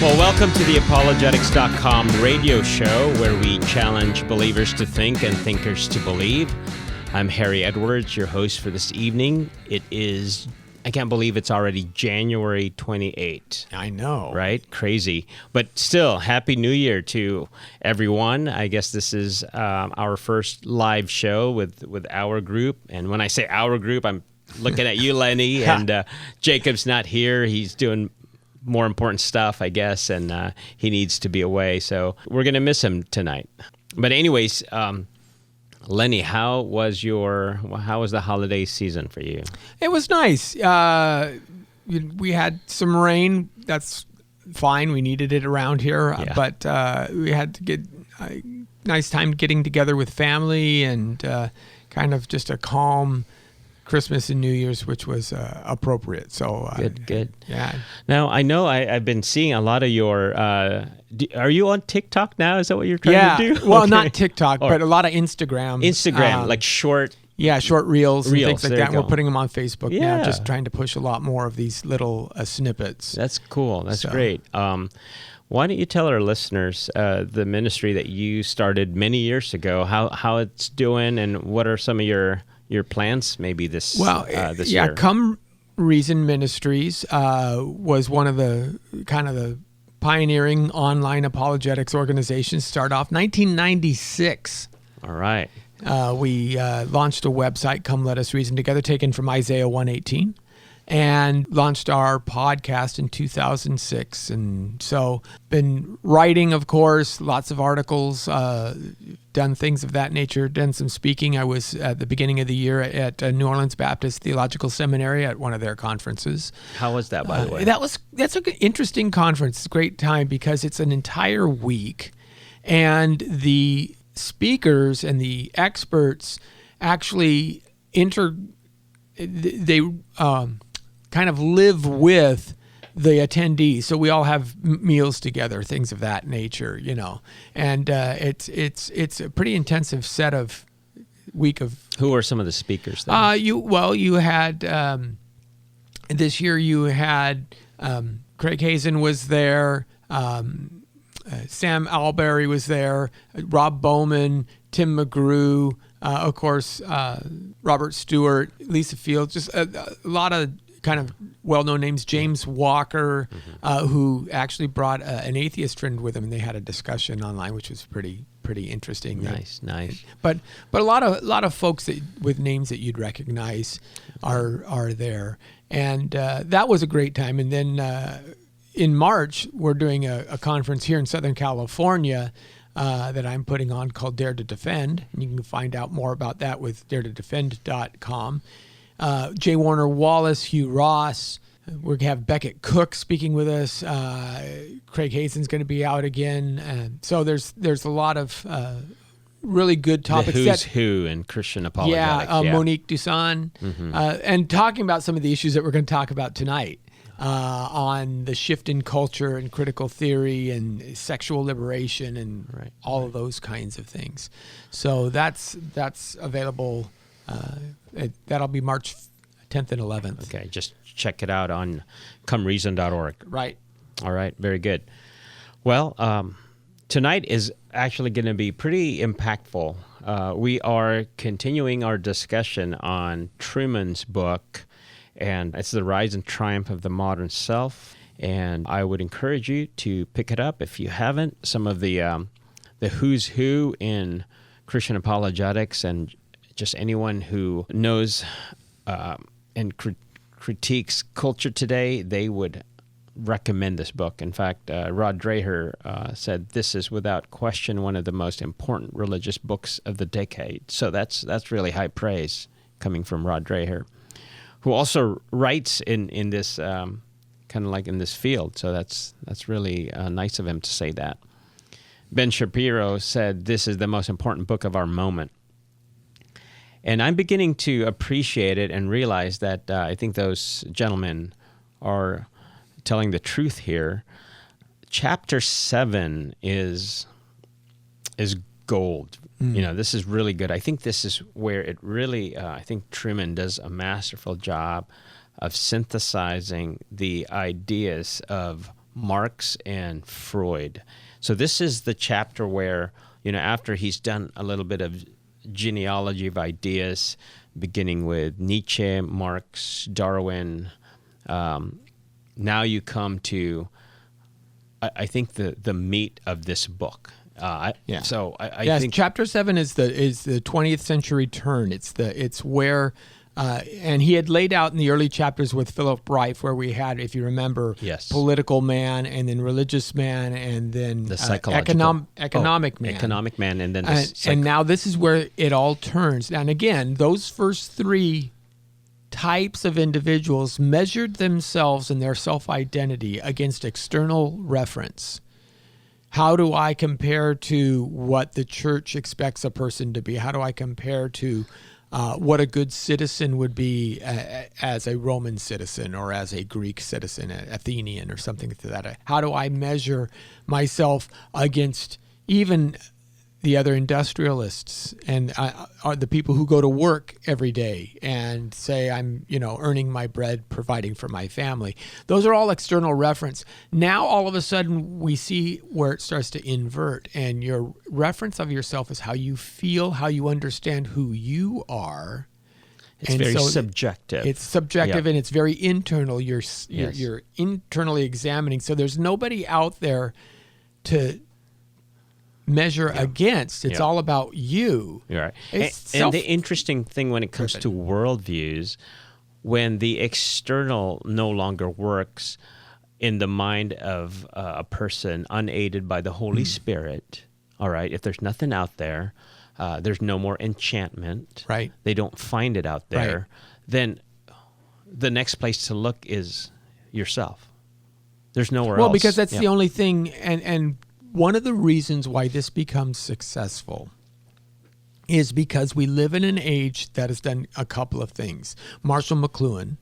Well, welcome to the Apologetics.com radio show where we challenge believers to think and thinkers to believe. I'm Harry Edwards, your host for this evening. It is, I can't believe it's already January 28th. I know. Right? Crazy. But still, Happy New Year to everyone. I guess this is our first live show with our group. And when I say our group, I'm looking at you, Lenny, and Jacob's not here. He's doing more important stuff, I guess, and he needs to be away. So we're going to miss him tonight. But anyways, Lenny, how was the holiday season for you? It was nice. We had some rain. That's fine. We needed it around here. Yeah. But we had to get a nice time getting together with family and kind of just a calm Christmas and New Year's, which was appropriate. So Good. Yeah. Now, I know I've been seeing a lot of your... are you on TikTok now? Is that what you're trying to do? Well, Okay. not TikTok, but a lot of Instagram. Like short... Yeah, short reels and things like there that. you We're go. putting them on Facebook now, Yeah. just trying to push a lot more of these little snippets. That's cool. That's great. Why don't you tell our listeners the ministry that you started many years ago, how it's doing, and what are some of your plans maybe this year? Come Reason Ministries was one of the kind of the pioneering online apologetics organizations. Start off 1996. All right. We launched a website, Come Let Us Reason Together, taken from Isaiah 1:18, and launched our podcast in 2006. And so been writing, of course, lots of articles, done things of that nature, done some speaking. I was at the beginning of the year at New Orleans Baptist Theological Seminary at one of their conferences. How was that, by the way? That's an interesting conference. It's a great time because it's an entire week, and the speakers and the experts actually kind of live with the attendees. So we all have meals together, things of that nature, and it's a pretty intensive set of week of. Who are some of the speakers then? You had this year you had Craig Hazen was there, Sam Alberry was there, Rob Bowman, Tim McGrew, of course, Robert Stewart, Lisa Fields, just a lot of kind of well-known names. James Walker, who actually brought an atheist friend with him, and they had a discussion online, which was pretty interesting. Nice. But a lot of folks with names that you'd recognize are there, and that was a great time. And then in March, we're doing a conference here in Southern California that I'm putting on called Dare to Defend. And you can find out more about that with daretodefend.com. J. Warner Wallace, Hugh Ross. We're going to have Beckett Cook speaking with us. Craig Hazen's going to be out again. So there's a lot of really good topics. The who's who in Christian apologetics. Monique Dusan. And talking about some of the issues that we're going to talk about tonight. On the shift in culture and critical theory and sexual liberation and all of those kinds of things. So that's available. That'll be March 10th and 11th. Okay, just check it out on comereason.org. Right. All right, very good. Well, tonight is actually going to be pretty impactful. We are continuing our discussion on Truman's book, and it's The Rise and Triumph of the Modern Self. And I would encourage you to pick it up if you haven't. Some of the who's who in Christian apologetics and just anyone who knows and critiques culture today, they would recommend this book. In fact, Rod Dreher said this is without question one of the most important religious books of the decade. So that's really high praise coming from Rod Dreher, who also writes in this kind of like in this field. So that's really nice of him to say that. Ben Shapiro said this is the most important book of our moment. And I'm beginning to appreciate it and realize that I think those gentlemen are telling the truth here. Chapter 7 is gold. This is really good. I think this is where it really, I think Truman does a masterful job of synthesizing the ideas of Marx and Freud. So this is the chapter where, after he's done a little bit of genealogy of ideas, beginning with Nietzsche, Marx, Darwin, now you come to, I think, the meat of this book. So I think chapter 7 is the 20th century turn. It's where, and he had laid out in the early chapters with Philip Reif, where we had, if you remember, political man, and then religious man, and then the psychological economic man. Economic man, and then and now this is where it all turns. And again, those first three types of individuals measured themselves and their self-identity against external reference. How do I compare to what the church expects a person to be? How do I compare to what a good citizen would be as a Roman citizen or as a Greek citizen, Athenian or something to that? How do I measure myself against even the other industrialists and are the people who go to work every day and say, I'm, earning my bread, providing for my family? Those are all external reference. Now, all of a sudden, we see where it starts to invert, and your reference of yourself is how you feel, how you understand who you are. It's very subjective. It's subjective, and it's very internal. You're internally examining. So there's nobody out there to measure against. It's all about you. You're right. And the interesting thing when it comes to worldviews, when the external no longer works in the mind of a person unaided by the Holy Spirit, all right, if there's nothing out there, there's no more enchantment, right? They don't find it out there, then the next place to look is yourself. There's nowhere else. Well, because that's the only thing, and one of the reasons why this becomes successful is because we live in an age that has done a couple of things. Marshall McLuhan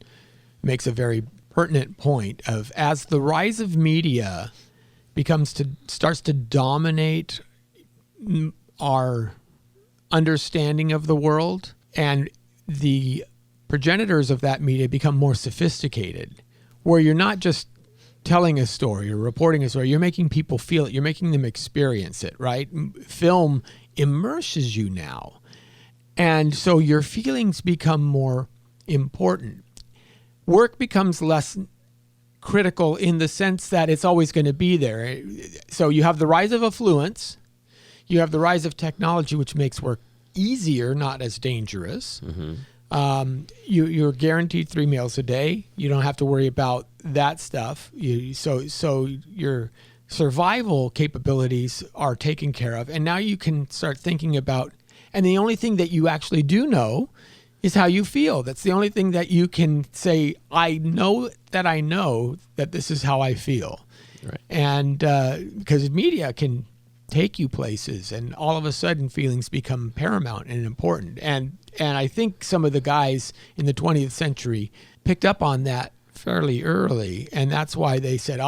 makes a very pertinent point of, as the rise of media starts to dominate our understanding of the world, and the progenitors of that media become more sophisticated, where you're not just telling a story or reporting a story, you're making people feel it, you're making them experience it, right? Film immerses you now. And so your feelings become more important. Work becomes less critical in the sense that it's always going to be there. So you have the rise of affluence, you have the rise of technology, which makes work easier, not as dangerous. You're guaranteed 3 meals a day. You don't have to worry about that stuff. So your survival capabilities are taken care of. And now you can start thinking about, and the only thing that you actually do know is how you feel. That's the only thing that you can say, I know that this is how I feel. Right. And because media can take you places, and all of a sudden feelings become paramount and important. And I think some of the guys in the 20th century picked up on that fairly early, and that's why they said,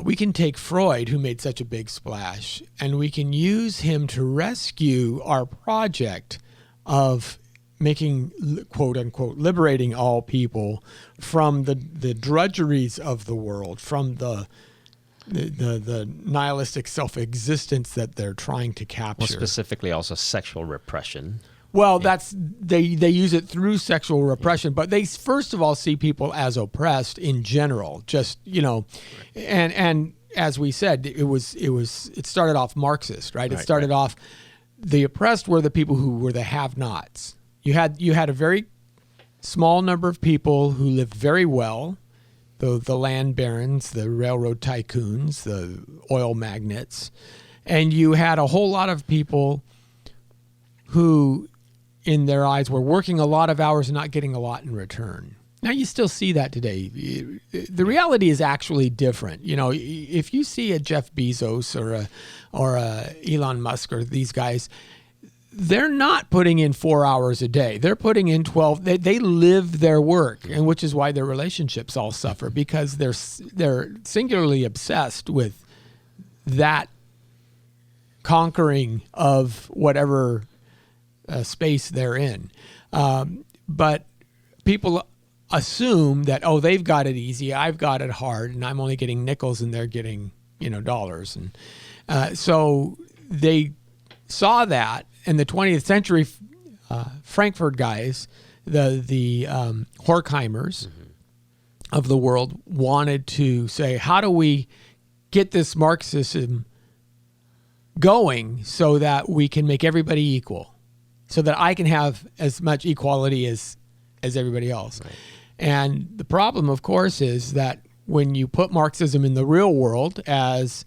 we can take Freud, who made such a big splash, and we can use him to rescue our project of making, quote unquote, liberating all people from the drudgeries of the world, from the nihilistic self-existence that they're trying to capture. Well, specifically also sexual repression. Well, that's they use it through sexual repression, but they first of all see people as oppressed in general. Just and as we said, it started off Marxist, right? It started off, the oppressed were the people who were the have-nots. You had a very small number of people who lived very well, the land barons, the railroad tycoons, the oil magnates, and you had a whole lot of people who, in their eyes, were working a lot of hours and not getting a lot in return. Now, you still see that today. The reality is actually different. If you see a Jeff Bezos or a Elon Musk or these guys, they're not putting in 4 hours a day. They're putting in 12. They live their work, and which is why their relationships all suffer, because they're singularly obsessed with that conquering of whatever space they're in. But people assume that, oh, they've got it easy, I've got it hard, and I'm only getting nickels and they're getting, dollars. And so they saw that, and the 20th century Frankfurt guys, the Horkheimers of the world, wanted to say, how do we get this Marxism going so that we can make everybody equal, so that I can have as much equality as everybody else. Right. And the problem, of course, is that when you put Marxism in the real world, as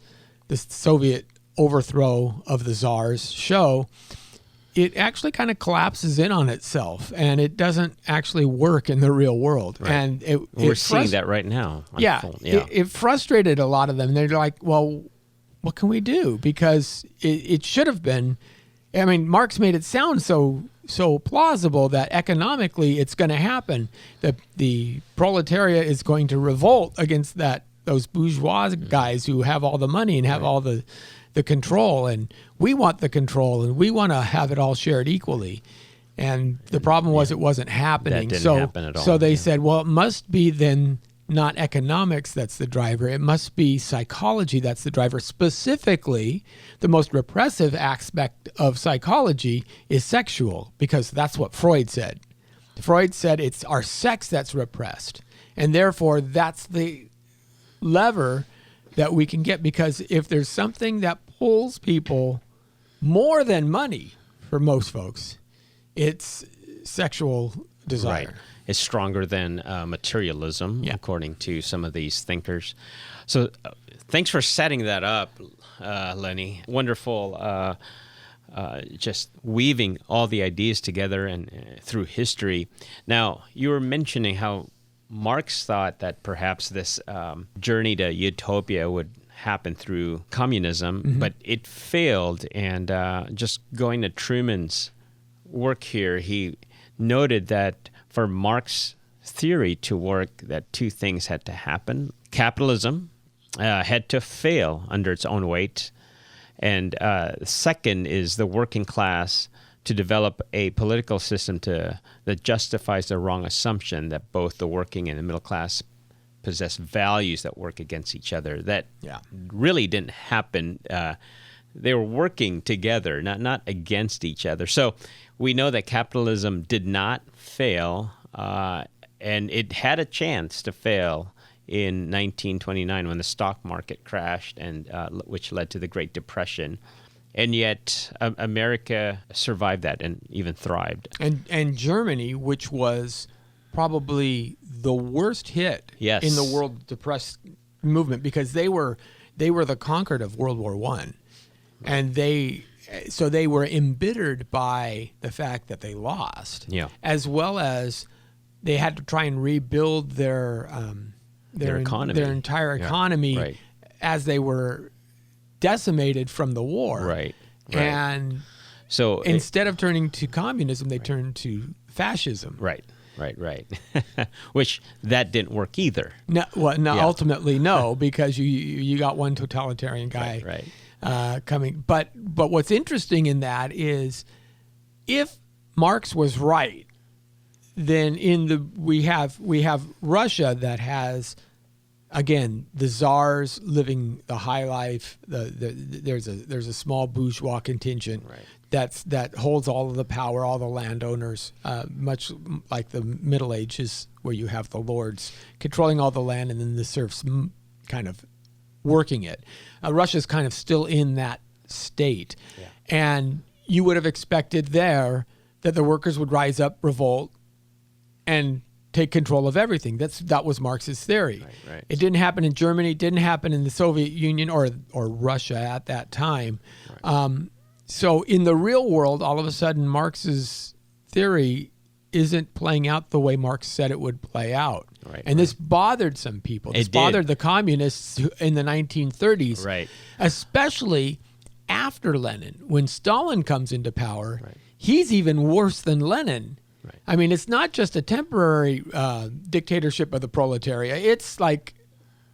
the Soviet overthrow of the czars show, it actually kind of collapses in on itself, and it doesn't actually work in the real world. Right. And we're seeing that right now. It frustrated a lot of them. They're like, well, what can we do? Because it should have been, I mean, Marx made it sound so plausible that economically it's going to happen. The proletariat is going to revolt against those bourgeois guys who have all the money and have all the control, and we want the control, and we want to have it all shared equally. And the problem was it wasn't happening. That didn't happen at all. So they said, well, it must be then not economics that's the driver. It must be psychology that's the driver. Specifically, the most repressive aspect of psychology is sexual, because that's what Freud said. Freud said it's our sex that's repressed, and therefore that's the lever that we can get, because if there's something that pulls people more than money for most folks, it's sexual desire. Right. It's stronger than materialism, according to some of these thinkers. So thanks for setting that up, Lenny. Wonderful, just weaving all the ideas together and through history. Now, you were mentioning how Marx thought that perhaps this journey to utopia would happen through communism, but it failed. And just going to Truman's work here, he noted that for Marx's theory to work, that two things had to happen. Capitalism had to fail under its own weight. And second is the working class to develop a political system that justifies the wrong assumption that both the working and the middle class possess values that work against each other. That really didn't happen. They were working together, not against each other. So we know that capitalism did not fail, and it had a chance to fail in 1929 when the stock market crashed, and which led to the Great Depression. And yet America survived that and even thrived. And Germany, which was probably the worst hit in the world depressed movement, because they were the conquered of World War I. And they were embittered by the fact that they lost, as well as they had to try and rebuild their economy, their entire economy, as they were decimated from the war. Right. And so instead of turning to communism, they turned to fascism. Right. Which that didn't work either. No, ultimately no, because you got one totalitarian guy coming. But what's interesting in that is, if Marx was right, then we have Russia that has, again, the czars living the high life. There's a small bourgeois contingent that holds all of the power, all the landowners, much like the Middle Ages, where you have the lords controlling all the land and then the serfs kind of working it. Russia's kind of still in that state, and you would have expected there that the workers would rise up, revolt, and take control of everything. That was Marx's theory. Right. It didn't happen in Germany. It didn't happen in the Soviet Union or Russia at that time. Right. So in the real world, all of a sudden, Marx's theory isn't playing out the way Marx said it would play out. Right, and this bothered some people. This bothered the communists in the 1930s, especially after Lenin. When Stalin comes into power, he's even worse than Lenin. Right. I mean, it's not just a temporary dictatorship of the proletariat. It's like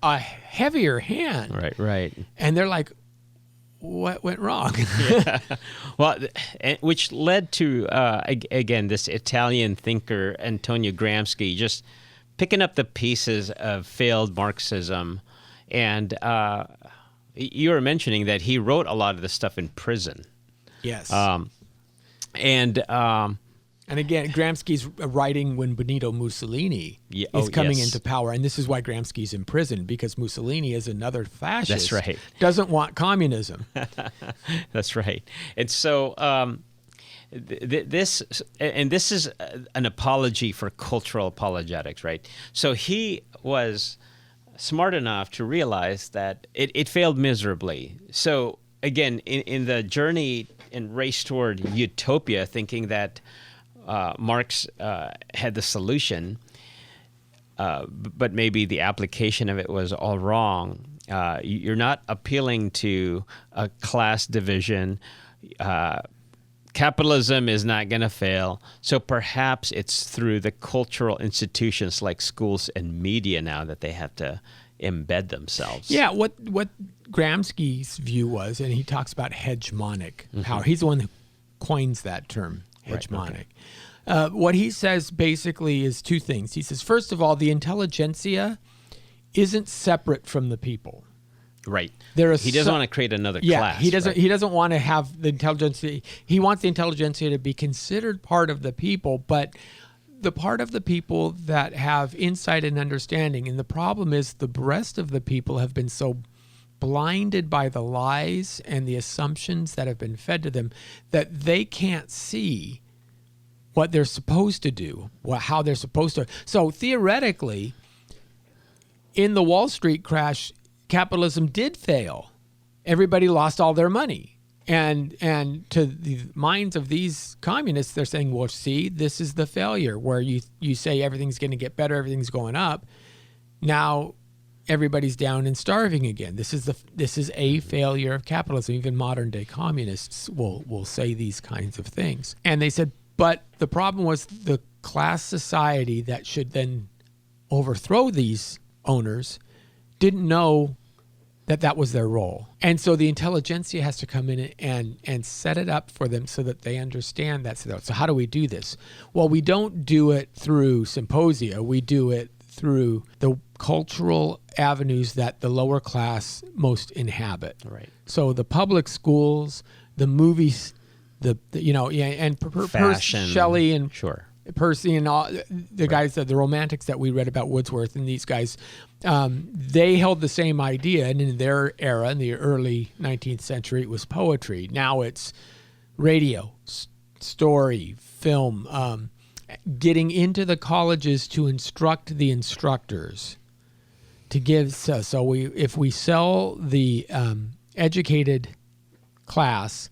a heavier hand. Right. And they're like, what went wrong? Well, which led to, again, this Italian thinker, Antonio Gramsci, just picking up the pieces of failed Marxism, and you were mentioning that he wrote a lot of this stuff in prison. Yes. And again, Gramsci's writing when Benito Mussolini is coming into power. And this is why Gramsci's in prison, because Mussolini is another fascist. That's right. Doesn't want communism. That's right. And so this is an apology for cultural apologetics, right? So he was smart enough to realize that it failed miserably. So again, in the journey and race toward utopia, thinking that Marx had the solution, but maybe the application of it was all wrong. You're not appealing to a class division. Capitalism is not going to fail. So perhaps it's through the cultural institutions like schools and media now that they have to embed themselves. Yeah, what Gramsci's view was, and he talks about hegemonic power. He's the one who coins that term, hegemonic. Right, okay. What he says basically is two things. He says, first of all, the intelligentsia isn't separate from the people. Right. He doesn't want to create another class. He doesn't. Right? He doesn't want to have the intelligentsia. He wants the intelligentsia to be considered part of the people, but the part of the people that have insight and understanding. And the problem is the rest of the people have been so blinded by the lies and the assumptions that have been fed to them that they can't see what they're supposed to do, how they're supposed to. So theoretically, in the Wall Street crash, capitalism did fail. Everybody lost all their money. And to the minds of these communists, they're saying, well, see, this is the failure where you say everything's going to get better, everything's going up. Now everybody's down and starving again. This is a failure of capitalism. Even modern day communists will say these kinds of things. And they said, but the problem was the class society that should then overthrow these owners didn't know that was their role. And so the intelligentsia has to come in and set it up for them so that they understand that. So how do we do this? Well, we don't do it through symposia. We do it through the cultural avenues that the lower class most inhabit. Right. So the public schools, the movies, and fashion, Shelley and sure. Percy and all the guys, the romantics that we read about, Wordsworth and these guys, they held the same idea. And in their era, in the early 19th century, it was poetry. Now it's radio, story, film, getting into the colleges to instruct the instructors, to give. So if we sell the educated class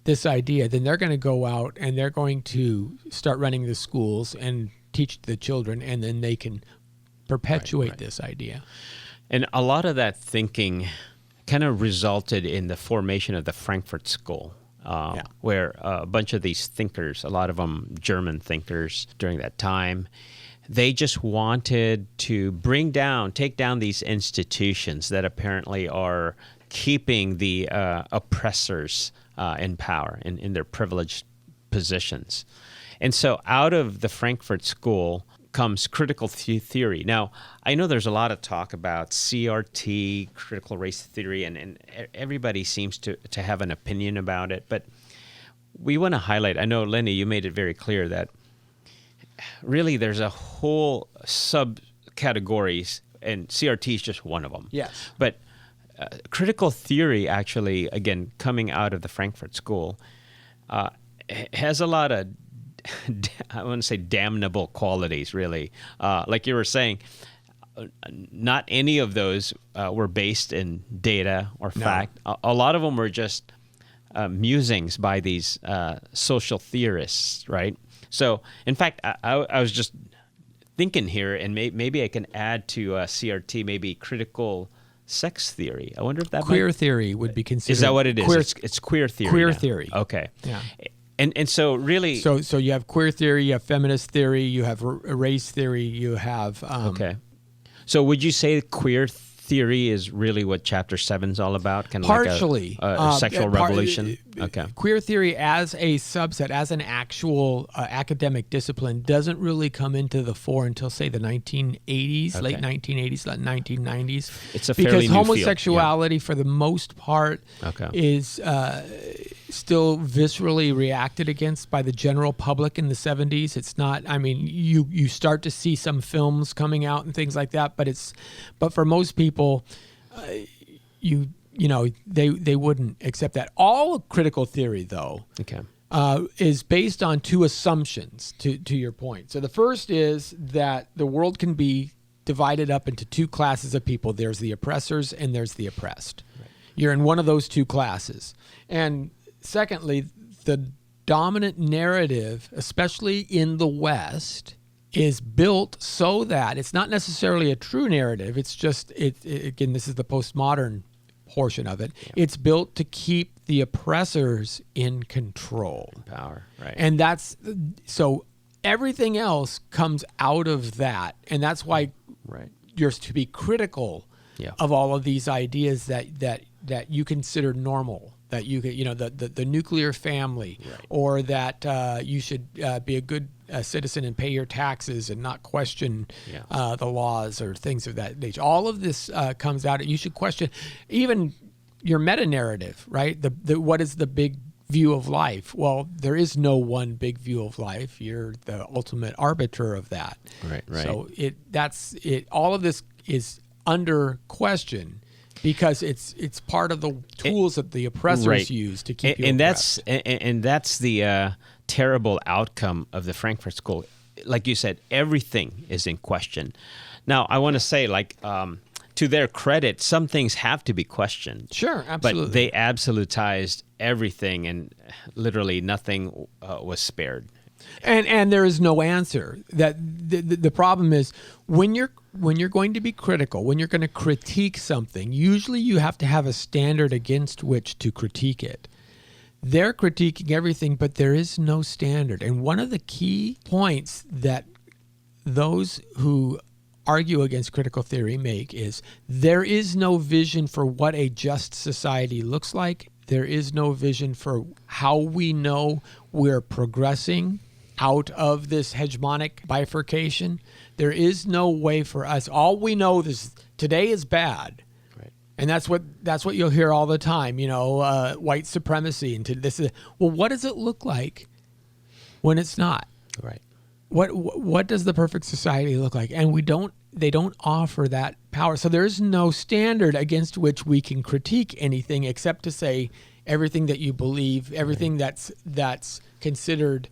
this idea, then they're going to go out and they're going to start running the schools and teach the children, and then they can perpetuate this idea. And a lot of that thinking kind of resulted in the formation of the Frankfurt School, where a bunch of these thinkers, a lot of them German thinkers during that time, they just wanted to take down these institutions that apparently are keeping the oppressors in power, in their privileged positions. And so out of the Frankfurt School comes critical theory. Now, I know there's a lot of talk about CRT, critical race theory, and everybody seems to have an opinion about it. But we want to highlight, I know, Lenny, you made it very clear that really there's a whole subcategories, and CRT is just one of them. Yes. But critical theory, actually, again, coming out of the Frankfurt School, has a lot of, I want to say, damnable qualities, really. Like you were saying, not any of those were based in data or fact. A lot of them were just musings by these social theorists, right? So, in fact, I was just thinking here, and maybe I can add to CRT, maybe critical sex theory. I wonder if that queer theory would be considered. Is that what it is? It's queer theory. Queer now. theory. Okay. Yeah. And so really. So you have queer theory, you have feminist theory, you have race theory, you have. Okay. So would you say queer theory is really what Chapter 7 is all about? Kind of Partially. like a sexual revolution? Okay. Queer theory as a subset, as an actual academic discipline, doesn't really come into the fore until, say, the 1980s, late 1980s, late 1990s. It's a fairly because new homosexuality, for the most part, is still viscerally reacted against by the general public in the 70s. It's not, I mean, you start to see some films coming out and things like that, but for most people, they wouldn't accept that. All critical theory, though, is based on two assumptions, to your point. So the first is that the world can be divided up into two classes of people. There's the oppressors and there's the oppressed. Right. You're in one of those two classes. And secondly, the dominant narrative, especially in the West, is built so that it's not necessarily a true narrative. It's just, again, this is the postmodern portion of it. Yeah. It's built to keep the oppressors in control. In power, right. And so everything else comes out of that. And that's why you're to be critical of all of these ideas that you consider normal. That you could, the nuclear family, or that you should be a good citizen and pay your taxes and not question the laws or things of that nature. All of this comes out. You should question even your meta narrative, right? The what is the big view of life? Well, there is no one big view of life. You're the ultimate arbiter of that. Right. So that's it. All of this is under question. Because it's part of the tools that the oppressors use to keep you oppressed. That's the terrible outcome of the Frankfurt School. Like you said, everything is in question. Now, I want to say, to their credit, some things have to be questioned. Sure, absolutely. But they absolutized everything, and literally nothing was spared. And there is no answer. That the problem is when you're going to be critical, when you're going to critique something, usually you have to have a standard against which to critique it. They're critiquing everything, but there is no standard. And one of the key points that those who argue against critical theory make is there is no vision for what a just society looks like. There is no vision for how we know we're progressing out of this hegemonic bifurcation. There is no way for us. All we know is today is bad. Right. And that's what you'll hear all the time, white supremacy and this is, well, what does it look like when it's not? Right. What does the perfect society look like? And they don't offer that power. So there's no standard against which we can critique anything except to say everything that you believe, everything that's considered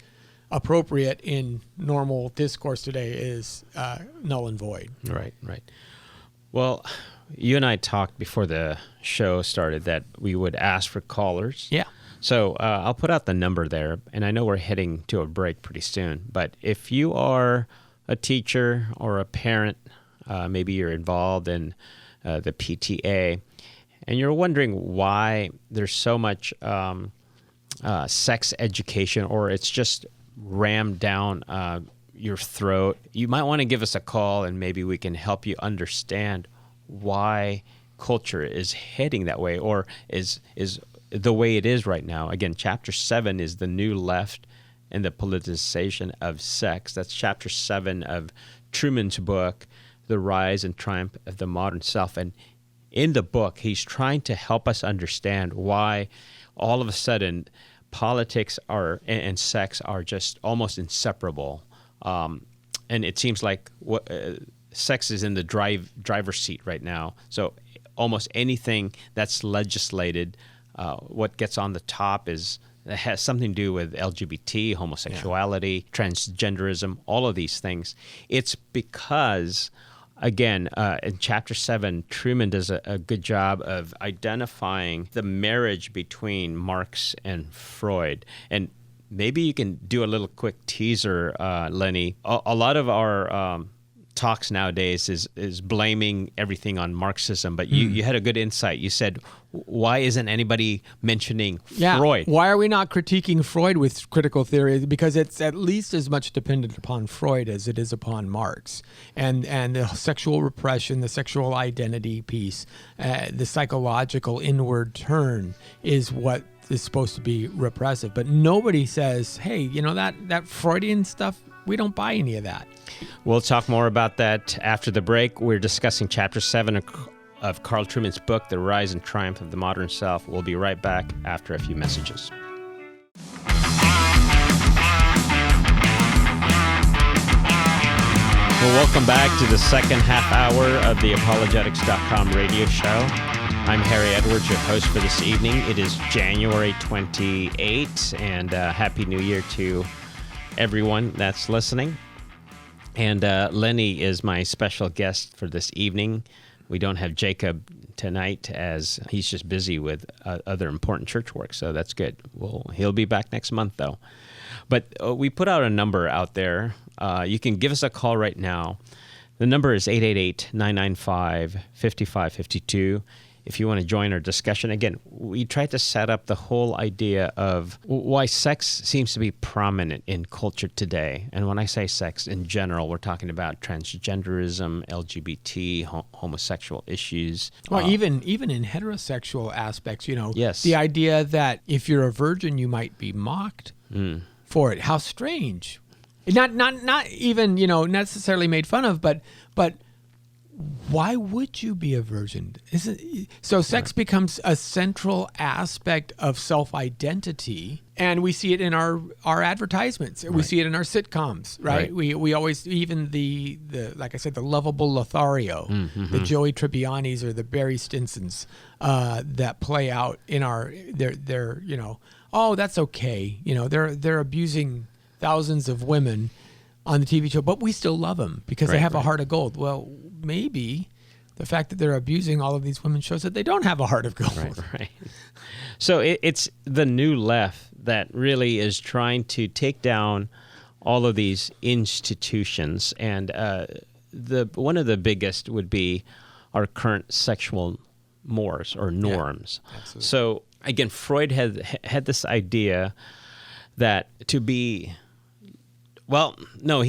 appropriate in normal discourse today is null and void. Right. Well, you and I talked before the show started that we would ask for callers. Yeah. So I'll put out the number there, and I know we're heading to a break pretty soon, but if you are a teacher or a parent, maybe you're involved in the PTA, and you're wondering why there's so much sex education, or it's just rammed down your throat, you might want to give us a call, and maybe we can help you understand why culture is heading that way, or is the way it is right now. Again, Chapter 7 is the new left and the politicization of sex. That's Chapter 7 of Truman's book, The Rise and Triumph of the Modern Self. And in the book, he's trying to help us understand why all of a sudden politics and sex are just almost inseparable. And it seems like sex is in the driver's seat right now. So almost anything that's legislated, what gets on the top it has something to do with LGBT, homosexuality, transgenderism, all of these things. It's because, again, in Chapter 7, Truman does a good job of identifying the marriage between Marx and Freud. And maybe you can do a little quick teaser, Lenny. A lot of our talks nowadays is blaming everything on Marxism. But you had a good insight. You said, why isn't anybody mentioning Freud? Why are we not critiquing Freud with critical theory? Because it's at least as much dependent upon Freud as it is upon Marx. And the sexual repression, the sexual identity piece, the psychological inward turn is what is supposed to be repressive. But nobody says, hey, that Freudian stuff, we don't buy any of that. We'll talk more about that after the break. We're discussing Chapter 7 of Carl Trueman's book, The Rise and Triumph of the Modern Self. We'll be right back after a few messages. Well, welcome back to the second half hour of the Apologetics.com radio show. I'm Harry Edwards, your host for this evening. It is January 28th, and Happy New Year to everyone that's listening. And Lenny is my special guest for this evening. We don't have Jacob tonight as he's just busy with other important church work, so that's good. He'll be back next month, though. But we put out a number out there. You can give us a call right now. The number is 888-995-5552. If you want to join our discussion. Again, we tried to set up the whole idea of why sex seems to be prominent in culture today. And when I say sex in general, we're talking about transgenderism, LGBT, homosexual issues. Well, even in heterosexual aspects, Yes. The idea that if you're a virgin, you might be mocked for it. How strange. Not even, necessarily made fun of, but why would you be a virgin? So sex becomes a central aspect of self-identity, and we see it in our advertisements. We see it in our sitcoms, right? We always, even the like I said, the lovable Lothario, the Joey Tribbianis or the Barry Stinsons that play out in their oh, that's okay. They're abusing thousands of women on the TV show, but we still love them because they have a heart of gold. Well, maybe the fact that they're abusing all of these women shows that they don't have a heart of gold. Right. So it's the new left that really is trying to take down all of these institutions, and one of the biggest would be our current sexual mores or norms. Yeah, so again, Freud had this idea that he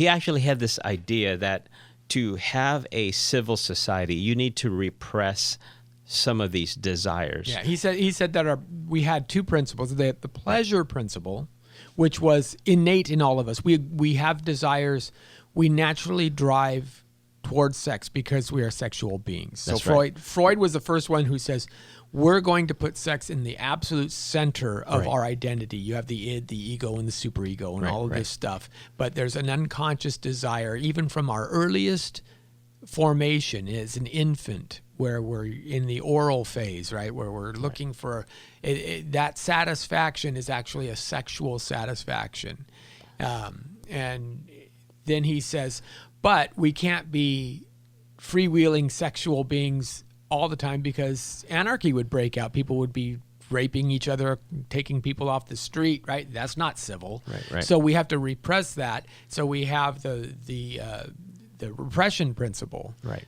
actually had this idea that to have a civil society, you need to repress some of these desires. Yeah, he said that we had two principles: the pleasure principle, which was innate in all of us. We have desires. We naturally drive towards sex because we are sexual beings. That's so right. Freud was the first one who says, we're going to put sex in the absolute center of our identity. You have the id, the ego, and the superego, and all of this stuff. But there's an unconscious desire, even from our earliest formation as an infant, where we're in the oral phase, right? Where we're looking for that satisfaction is actually a sexual satisfaction. And then he says, but we can't be freewheeling sexual beings all the time because anarchy would break out. People would be raping each other, taking people off the street, right? That's not civil. Right. So we have to repress that. So we have the repression principle. Right.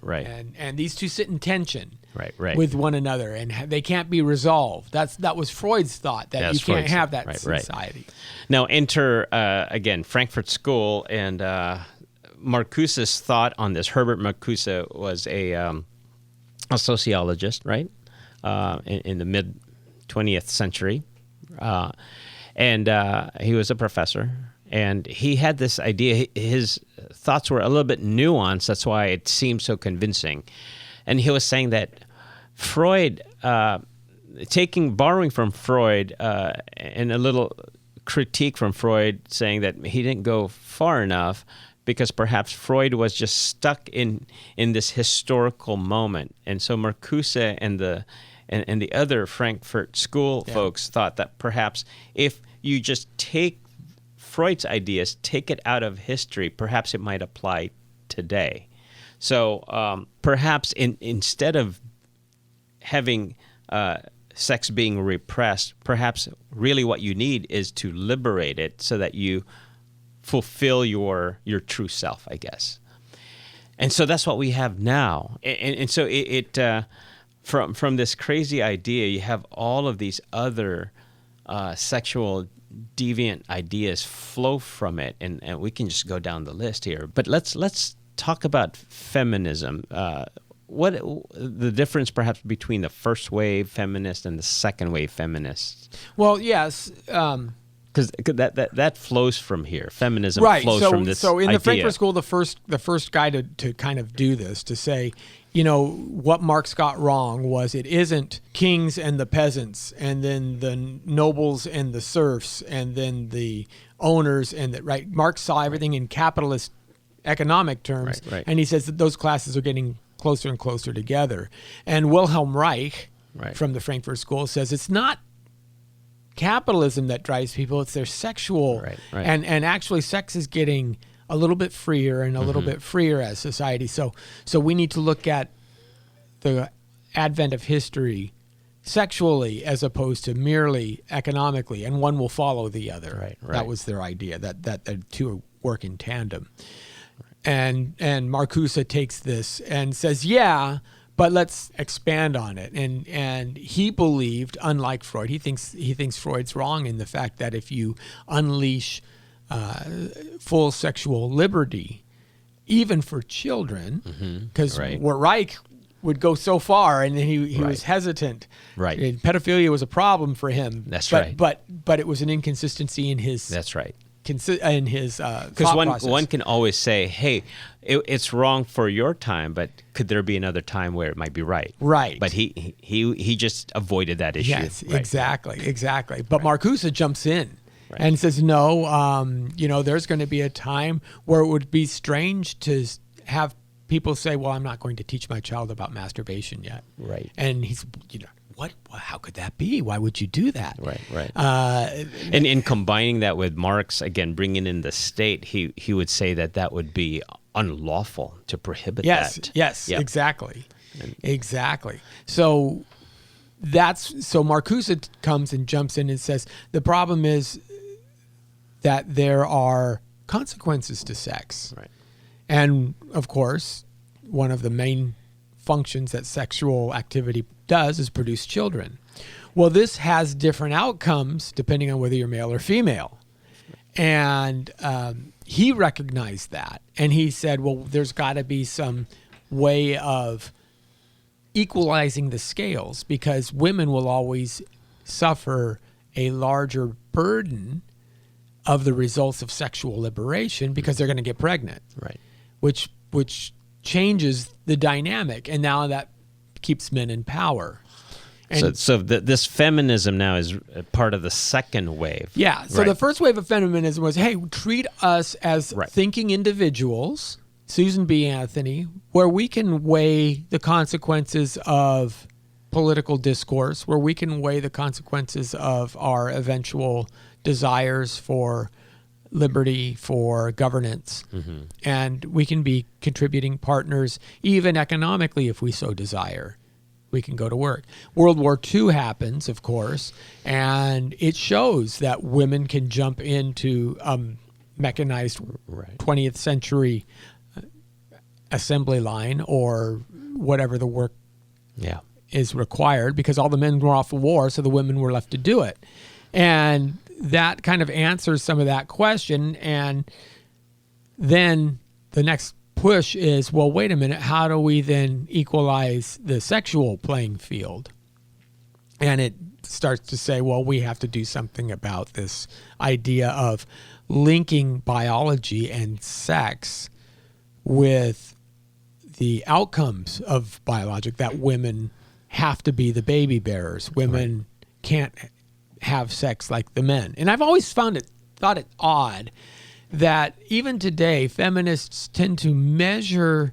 And these two sit in tension. Right. With one another, and they can't be resolved. That was Freud's thought, that you can't have that society. Now enter again Frankfurt School, and Marcuse's thought on this. Herbert Marcuse was a sociologist, right, in the mid 20th century, and he was a professor. And he had this idea. His thoughts were a little bit nuanced. That's why it seemed so convincing. And he was saying that Freud, borrowing from Freud, and a little critique from Freud, saying that he didn't go far enough because perhaps Freud was just stuck in this historical moment. And so Marcuse and the other Frankfurt School folks thought that perhaps if you just take Freud's ideas, take it out of history, perhaps it might apply today. So perhaps instead of having sex being repressed, perhaps really what you need is to liberate it so that you fulfill your true self, I guess. And so that's what we have now. And so from this crazy idea, you have all of these other sexual deviant ideas flow from it, and we can just go down the list here. But let's talk about feminism. What the difference perhaps between the first wave feminists and the second wave feminists? Well, yes. Because that flows from here. Feminism flows from this So in idea. the Frankfurt School, the first guy to kind of do this, to say, what Marx got wrong was it isn't kings and the peasants, and then the nobles and the serfs, and then the owners, and right. Marx saw everything in capitalist economic terms, Right. and he says that those classes are getting closer and closer together. And Wilhelm Reich from the Frankfurt School says it's not capitalism that drives people, it's their sexual and actually sex is getting a little bit freer and a little bit freer as society. So we need to look at the advent of history sexually as opposed to merely economically, and one will follow the other. That was their idea, that the two work in tandem. And Marcuse takes this and says, yeah, but let's expand on it. And he believed, unlike Freud, he thinks Freud's wrong in the fact that if you unleash full sexual liberty, even for children, because Reich would go so far, and he was hesitant. And pedophilia was a problem for him. That's right. But it was an inconsistency in his. That's right. In his because one can always say, hey, it's wrong for your time, but could there be another time where it might be right? Right. But he just avoided that issue. Yes, exactly. But Marcuse jumps in and says, no, there's going to be a time where it would be strange to have people say, well, I'm not going to teach my child about masturbation yet. Right. And he's, what? How could that be? Why would you do that? Right. And in combining that with Marx, again, bringing in the state, he would say that would be unlawful to prohibit that. Yes, exactly. Exactly. So Marcuse comes and jumps in and says, the problem is that there are consequences to sex. Right. And of course, one of the main functions that sexual activity does is produce children. Well, this has different outcomes depending on whether you're male or female. And he recognized that. And he said, well, there's got to be some way of equalizing the scales, because women will always suffer a larger burden of the results of sexual liberation because they're going to get pregnant. Right. Which changes the dynamic, and now that keeps men in power. And so this feminism now is part of the second wave. Yeah. So the first wave of feminism was, hey, treat us as thinking individuals, Susan B. Anthony, where we can weigh the consequences of political discourse, where we can weigh the consequences of our eventual desires for liberty, for governance, and we can be contributing partners, even economically, if we so desire. We can go to work. World War II happens, of course, and it shows that women can jump into mechanized 20th century assembly line or whatever the work is required, because all the men were off of war, so the women were left to do it. And that kind of answers some of that question. And then the next push is, well, wait a minute, how do we then equalize the sexual playing field? And it starts to say, well, we have to do something about this idea of linking biology and sex with the outcomes of biologic, that women have to be the baby bearers. Women can't have sex like the men. And I've always thought it odd that even today, feminists tend to measure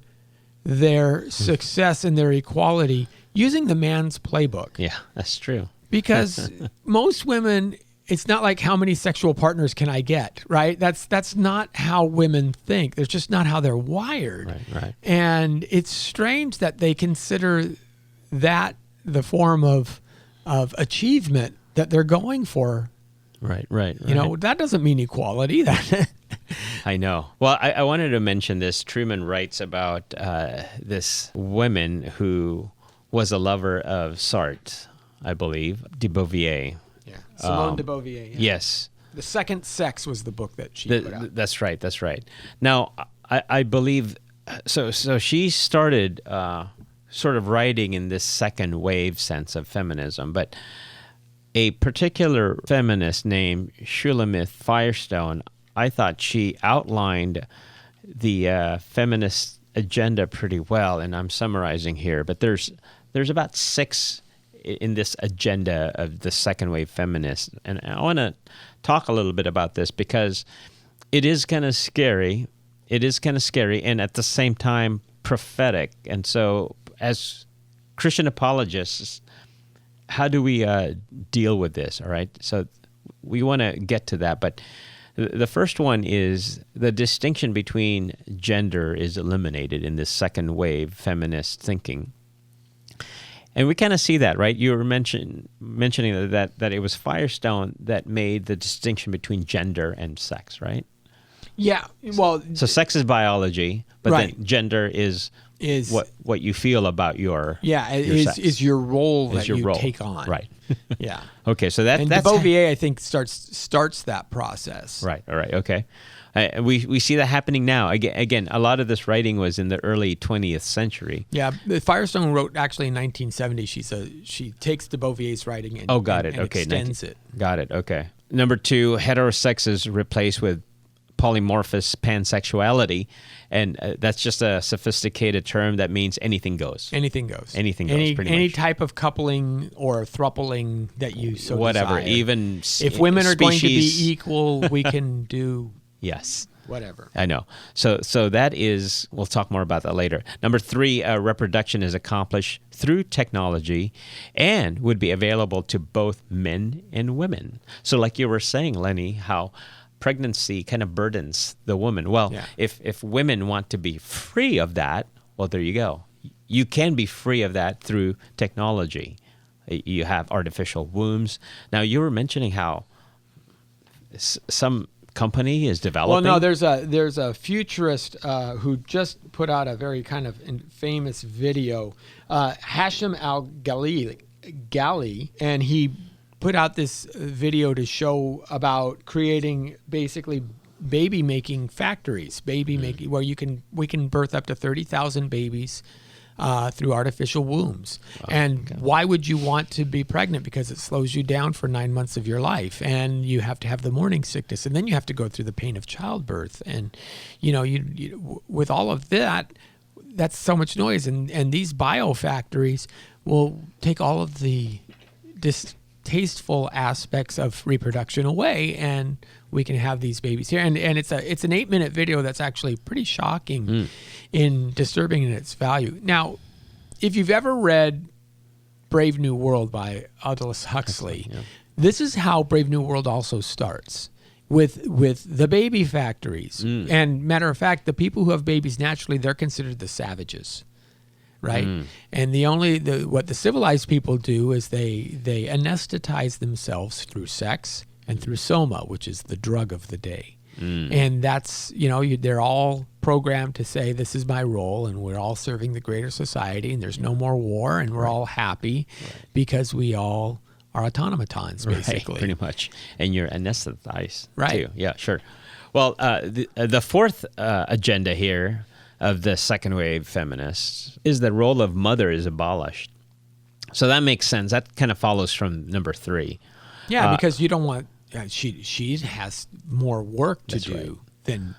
their success and their equality using the man's playbook. Yeah, that's true. Because most women, it's not like how many sexual partners can I get, right? That's not how women think. That's just not how they're wired. Right. And it's strange that they consider that the form of achievement that they're going for. Right. You know, that doesn't mean equality. I know. Well, I wanted to mention this. Truman writes about this woman who was a lover of Sartre, I believe, de Beauvoir. Yeah, Simone de Beauvoir. Yeah. Yes. The Second Sex was the book that she put out. That's right. That's right. Now, I believe, so she started sort of writing in this second wave sense of feminism, but a particular feminist named Shulamith Firestone, I thought she outlined the feminist agenda pretty well, and I'm summarizing here, but there's about 6 in this agenda of the second wave feminists, and I want to talk a little bit about this because it is kind of scary. It is kind of scary, and at the same time prophetic. And so, as Christian apologists, how do we deal with this? All right, so we want to get to that, but the first one is the distinction between gender is eliminated in this second wave feminist thinking. And we kind of see that, right? You were mentioning that it was Firestone that made the distinction between gender and sex, right? Yeah. Well, so sex is biology, but right. then gender is what you feel about your sex. Is your role that you take on. Right. Yeah. Okay, so that's de Beauvoir, I think, starts that process. Right. All right. Okay. We see that happening now. Again, a lot of this writing was in the early 20th century. Yeah, Firestone wrote actually in 1970. She takes de Beauvoir's writing and extends it. Got it. Okay. Number 2, heterosex is replaced with polymorphous pansexuality, and that's just a sophisticated term that means anything goes. Anything goes. Anything goes. Any type of coupling or throupling that you so whatever. desire. Even if women are going to be equal, we can do. Yes. Whatever. I know. So that is, we'll talk more about that later. Number 3, reproduction is accomplished through technology and would be available to both men and women. So like you were saying, Lenny, how pregnancy kind of burdens the woman. Well, if women want to be free of that, well, there you go. You can be free of that through technology. You have artificial wombs. Now, you were mentioning how some company is developing. Well, no, there's a futurist who just put out a very kind of famous video, Hashem Al-Ghali, and he put out this video to show about creating basically baby making factories, making where we can birth up to 30,000 babies through artificial wombs. Why would you want to be pregnant? Because it slows you down for 9 months of your life, and you have to have the morning sickness, and then you have to go through the pain of childbirth, and you with all of that, that's so much noise, and these biofactories will take all of the distasteful aspects of reproduction away, and we can have these babies here. And it's an 8-minute video that's actually pretty shocking and disturbing in its value. Now, if you've ever read Brave New World by Aldous Huxley, this is how Brave New World also starts. With the baby factories. And matter of fact, the people who have babies naturally, they're considered the savages. Right? And what the civilized people do is they anesthetize themselves through sex and through soma, which is the drug of the day. And that's, they're all programmed to say, this is my role, and we're all serving the greater society, and there's no more war, and we're all happy because we all are automatons, basically. Right, pretty much. And you're anesthetized, right? Too. Yeah, sure. Well, the fourth agenda here of the second wave feminists is the role of mother is abolished. So that makes sense. That kind of follows from number 3. Yeah, because you don't want she has more work to do than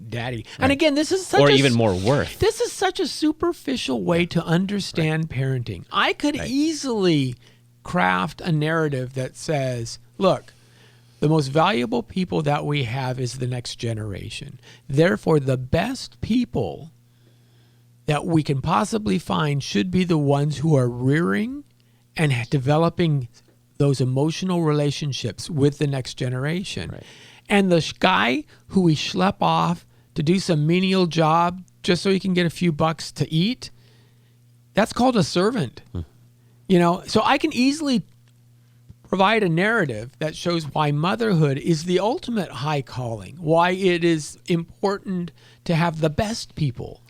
daddy. Right. And again, this is such even more worth. This is such a superficial way to understand parenting. I could easily craft a narrative that says, look, the most valuable people that we have is the next generation. Therefore, the best people that we can possibly find should be the ones who are rearing and developing those emotional relationships with the next generation. Right. And the guy who we schlep off to do some menial job just so he can get a few bucks to eat, that's called a servant. So I can easily provide a narrative that shows why motherhood is the ultimate high calling, why it is important to have the best people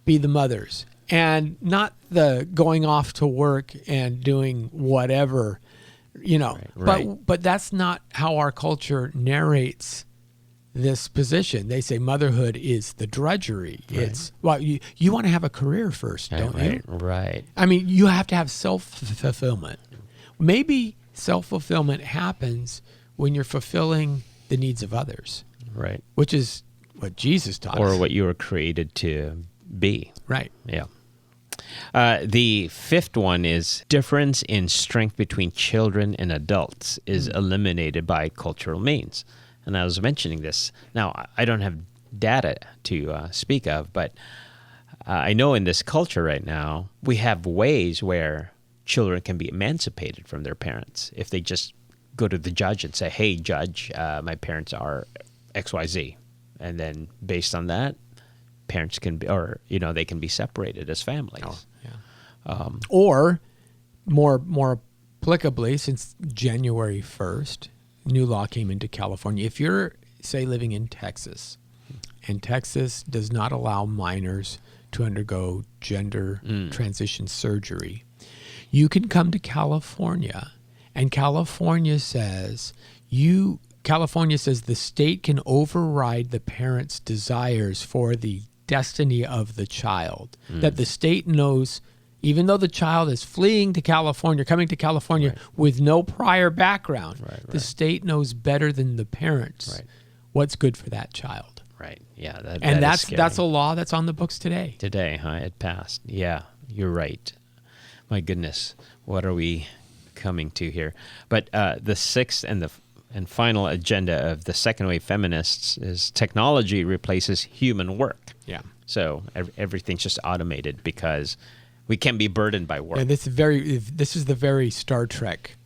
be the mothers, and not the going off to work and doing whatever, Right. But that's not how our culture narrates this position. They say motherhood is the drudgery. Right. It's, you want to have a career first, don't you? Right. I mean, you have to have self-fulfillment. Maybe self-fulfillment happens when you're fulfilling the needs of others. Right. Which is what Jesus taught us. Or what you were created to be. Right. Yeah. The fifth one is difference in strength between children and adults is eliminated by cultural means. And I was mentioning this. Now, I don't have data to speak of, but I know in this culture right now, we have ways where children can be emancipated from their parents if they just go to the judge and say, hey, judge, my parents are XYZ. And then based on that, parents can be, or, they can be separated as families. Oh, yeah. Or more applicably, since January 1st, new law came into California. If you're, say, living in Texas, and Texas does not allow minors to undergo gender transition surgery, you can come to California, and California says the state can override the parent's desires for the destiny of the child. That the state knows, even though the child is fleeing to California, coming to California with no prior background, the state knows better than the parents what's good for that child. Right. Yeah. That's a law that's on the books today. Today, huh? It passed. Yeah, you're right. My goodness, what are we coming to here? But the sixth and final agenda of the second wave feminists is technology replaces human work. Yeah. So everything's just automated because we can't be burdened by work. And this is the very Star Trek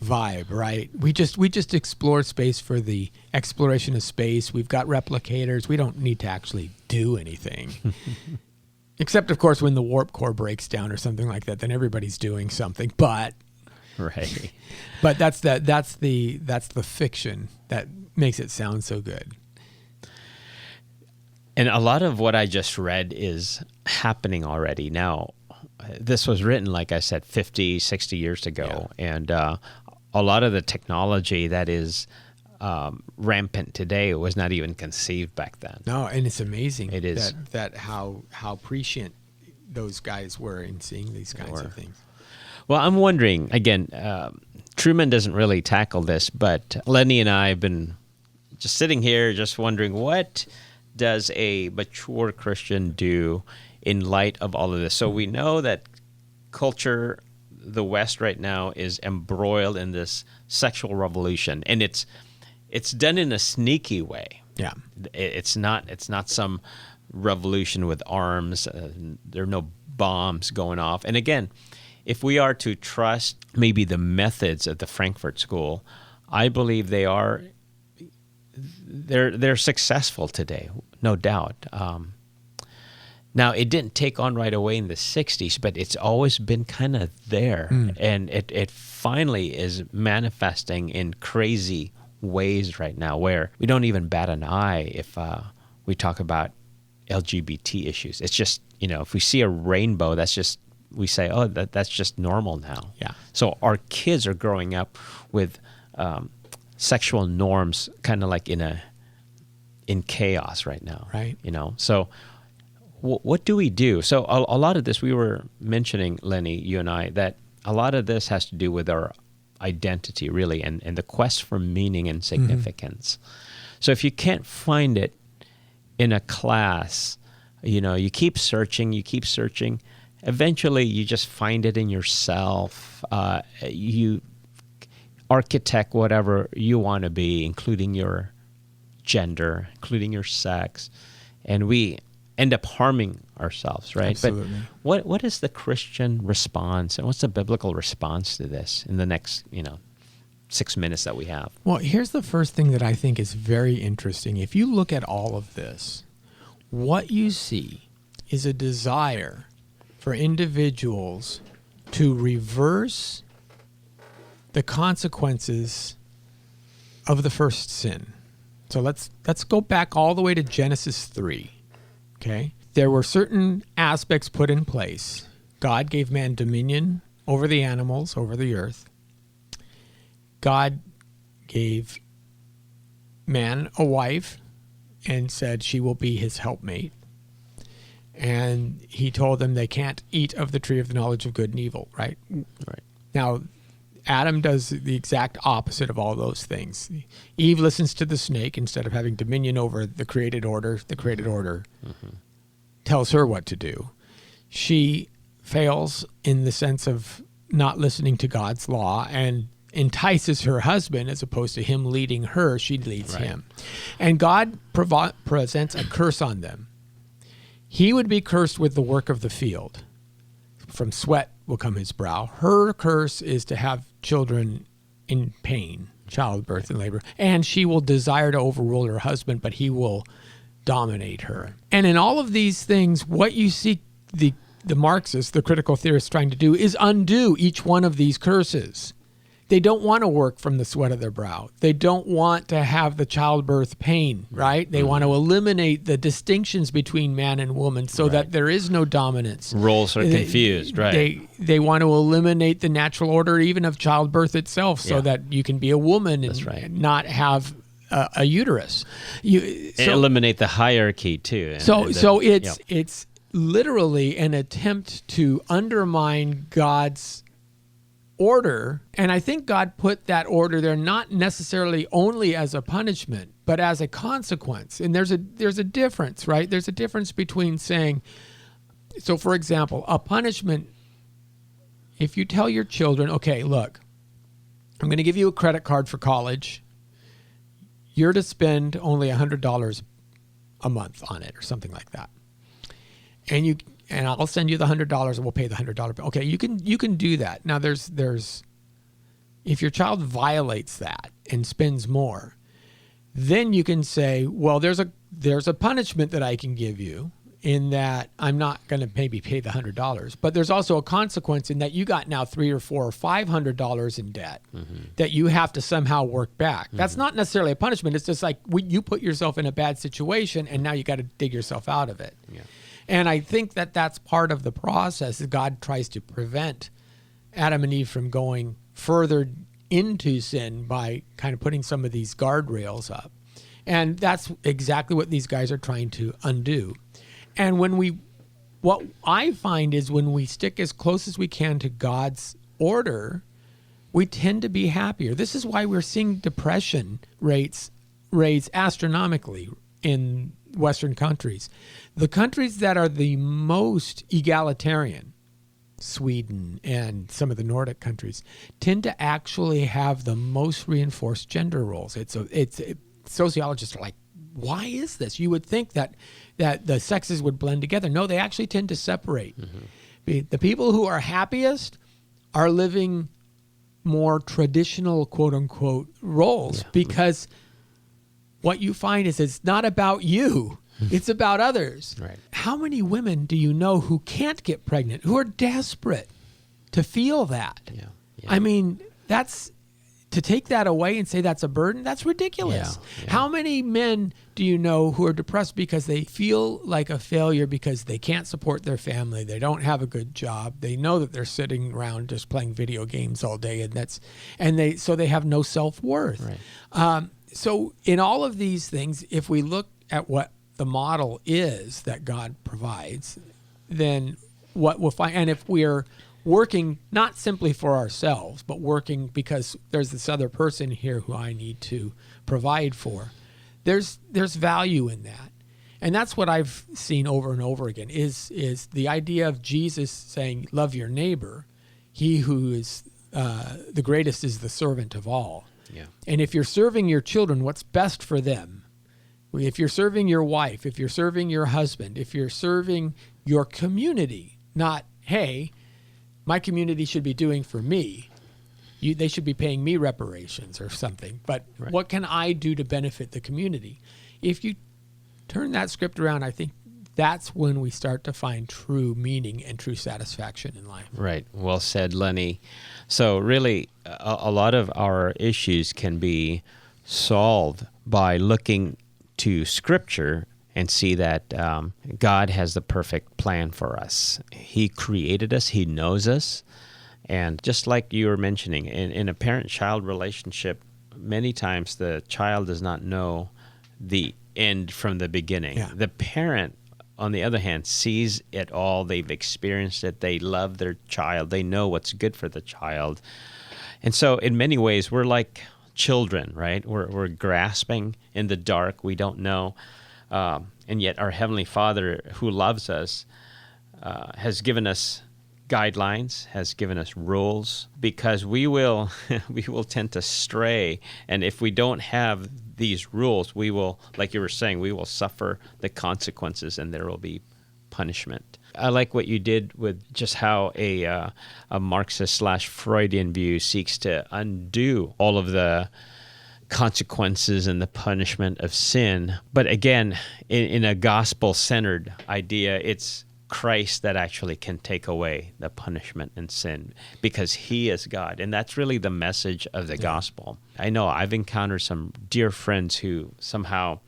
vibe, right? We just explore space for the exploration of space. We've got replicators. We don't need to actually do anything. Except, of course, when the warp core breaks down or something like that, then everybody's doing something. But that's the fiction that makes it sound so good. And a lot of what I just read is happening already now. This was written, like I said, 50, 60 years ago. Yeah. And a lot of the technology that is rampant today was not even conceived back then. No, and it's amazing. It is. That how prescient those guys were in seeing these kinds of things. Well, I'm wondering, again, Truman doesn't really tackle this, but Lenny and I have been just sitting here just wondering, what does a mature Christian do in light of all of this? So we know that culture, the West right now, is embroiled in this sexual revolution, and it's done in a sneaky way. Yeah, it's not some revolution with arms. There are no bombs going off. And again, if we are to trust maybe the methods of the Frankfurt School, I believe they're successful today, no doubt. Now, it didn't take on right away in the 60s, but it's always been kind of there. And it finally is manifesting in crazy ways right now where we don't even bat an eye if we talk about LGBT issues. It's just, if we see a rainbow, we say, oh, that's just normal now. Yeah. So our kids are growing up with sexual norms kind of like in chaos right now. Right. So what do we do? So a lot of this, we were mentioning, Lenny, you and I, that a lot of this has to do with our identity, really, and the quest for meaning and significance. So if you can't find it in a class, you keep searching, eventually you just find it in yourself. You architect whatever you want to be, including your gender, including your sex, and we end up harming ourselves, right? Absolutely. But what is the Christian response, and what's the biblical response to this in the next 6 minutes that we have? Well, here's the first thing that I think is very interesting. If you look at all of this, what you see is a desire for individuals to reverse the consequences of the first sin. So let's go back all the way to Genesis 3. Okay? There were certain aspects put in place. God gave man dominion over the animals, over the earth. God gave man a wife and said she will be his helpmate. And he told them they can't eat of the tree of the knowledge of good and evil, right? Right. Now, Adam does the exact opposite of all those things. Eve listens to the snake instead of having dominion over the created order. The created order tells her what to do. She fails in the sense of not listening to God's law and entices her husband as opposed to him leading her. She leads him. And God presents a curse on them. He would be cursed with the work of the field. From sweat will come his brow. Her curse is to have children in pain, childbirth and labor. And she will desire to overrule her husband, but he will dominate her. And in all of these things, what you see the Marxists, the critical theorists, trying to do is undo each one of these curses. They don't want to work from the sweat of their brow. They don't want to have the childbirth pain, right? They want to eliminate the distinctions between man and woman so that there is no dominance. Roles are confused, right? They want to eliminate the natural order even of childbirth itself so that you can be a woman and not have a uterus. Eliminate the hierarchy too. It's literally an attempt to undermine God's order, and I think God put that order there not necessarily only as a punishment, but as a consequence. And there's a difference, right? There's a difference between saying, so for example, a punishment, if you tell your children, okay, look, I'm going to give you a credit card for college. You're to spend only $100 a month on it or something like that. And I'll send you the $100 and we'll pay the $100 bill. Okay, you can do that. Now there's if your child violates that and spends more, then you can say, well, there's a punishment that I can give you in that I'm not going to maybe pay the $100, but there's also a consequence in that you got now $300 or $400 or $500 in debt that you have to somehow work back. That's not necessarily a punishment. It's just like you put yourself in a bad situation and now you got to dig yourself out of it. Yeah. And I think that that's part of the process. God tries to prevent Adam and Eve from going further into sin by kind of putting some of these guardrails up. And that's exactly what these guys are trying to undo. And what I find is when we stick as close as we can to God's order, we tend to be happier. This is why we're seeing depression rates raise astronomically in Western countries. The countries that are the most egalitarian, Sweden and some of the Nordic countries, tend to actually have the most reinforced gender roles. Sociologists are like, why is this? You would think that the sexes would blend together. No, they actually tend to separate. The people who are happiest are living more traditional, quote unquote, roles because what you find is it's not about you. It's about others. Right. How many women do you know who can't get pregnant, who are desperate to feel that? Yeah. I mean, to take that away and say that's a burden, that's ridiculous. Yeah. How many men do you know who are depressed because they feel like a failure because they can't support their family, they don't have a good job, they know that they're sitting around just playing video games all day, so they have no self-worth. Right. So in all of these things, if we look at what the model is that God provides, then what we'll find, and if we're working not simply for ourselves, but working because there's this other person here who I need to provide for, there's value in that. And that's what I've seen over and over again is the idea of Jesus saying, love your neighbor. He who is the greatest is the servant of all. Yeah. And if you're serving your children, what's best for them? If you're serving your wife, if you're serving your husband, if you're serving your community, not, hey, my community should be doing for me. They should be paying me reparations or something. But what can I do to benefit the community? If you turn that script around, I think that's when we start to find true meaning and true satisfaction in life. Right. Well said, Lenny. So really, a lot of our issues can be solved by looking to Scripture and see that God has the perfect plan for us. He created us. He knows us. And just like you were mentioning, in a parent-child relationship, many times the child does not know the end from the beginning. Yeah. The parent, on the other hand, sees it all. They've experienced it. They love their child. They know what's good for the child. And so in many ways, we're like children, right? We're grasping in the dark. We don't know. And yet our Heavenly Father, who loves us, has given us guidelines, has given us rules, because we will tend to stray. And if we don't have these rules, we will, like you were saying, we will suffer the consequences, and there will be punishment. I like what you did with just how a Marxist/Freudian view seeks to undo all of the consequences and the punishment of sin. But again, in a gospel-centered idea, it's Christ that actually can take away the punishment and sin, because he is God. And that's really the message of the gospel. I know I've encountered some dear friends who somehow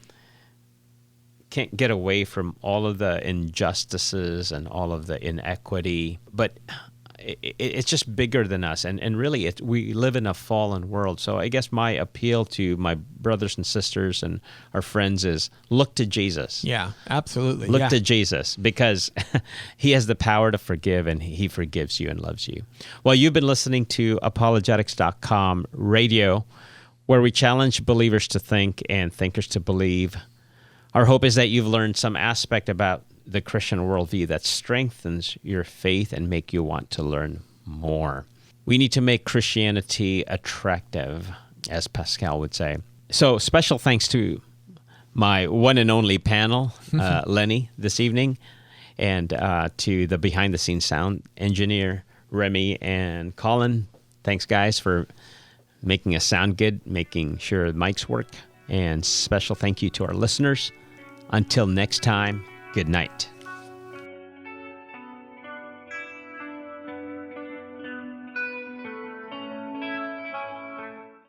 can't get away from all of the injustices and all of the inequity, but it's just bigger than us. And really, we live in a fallen world. So I guess my appeal to my brothers and sisters and our friends is look to Jesus. Yeah, absolutely. Look to Jesus, because he has the power to forgive, and he forgives you and loves you. Well, you've been listening to Apologetics.com radio, where we challenge believers to think and thinkers to believe. Our hope is that you've learned some aspect about the Christian worldview that strengthens your faith and make you want to learn more. We need to make Christianity attractive, as Pascal would say. So special thanks to my one and only panel, Lenny, this evening, and to the behind-the-scenes sound engineer, Remy and Colin. Thanks, guys, for making us sound good, making sure the mics work. And special thank you to our listeners. Until next time, good night.